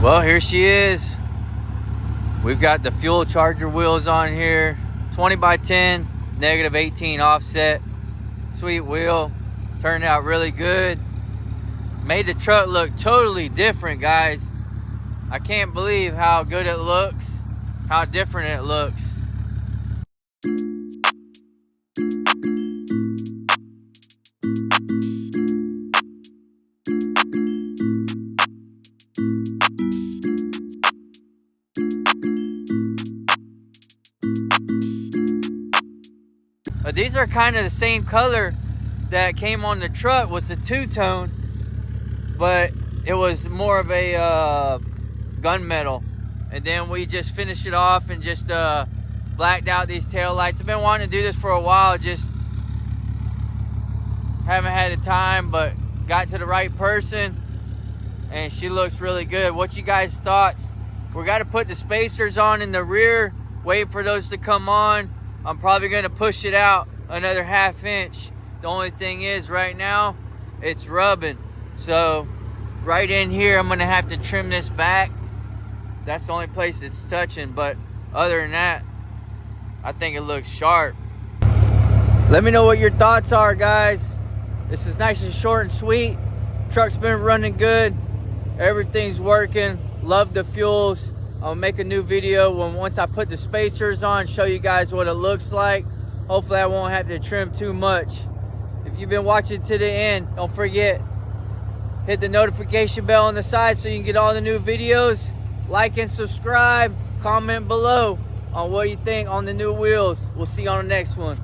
Well, here she is. We've got the fuel charger wheels on here. 20 by 10, negative 18 offset. Sweet wheel. Turned out really good. Made the truck look totally different, guys. I can't believe how good it looks, how different it looks. These are kind of the same color that came on the truck, was the two-tone, but it was more of a gunmetal. And then we just finished it off and just blacked out these tail lights. I've been wanting to do this for a while, just haven't had the time, but got to the right person and she looks really good. What you guys' thoughts? We got to put the spacers on in the rear, wait for those to come on. I'm probably going to push it out another ½ inch. The only thing is right now it's rubbing, so right in here I'm going to have to trim this back. That's the only place it's touching, but other than that, I think it looks sharp. Let me know what your thoughts are, guys. This is nice and short and sweet. Truck's been running good. Everything's working. Love the fuels. I'll make a new video once I put the spacers on, show you guys what it looks like. Hopefully I won't have to trim too much. If you've been watching to the end, don't forget, hit the notification bell on the side so you can get all the new videos. Like and subscribe. Comment below on what you think on the new wheels. We'll see you on the next one.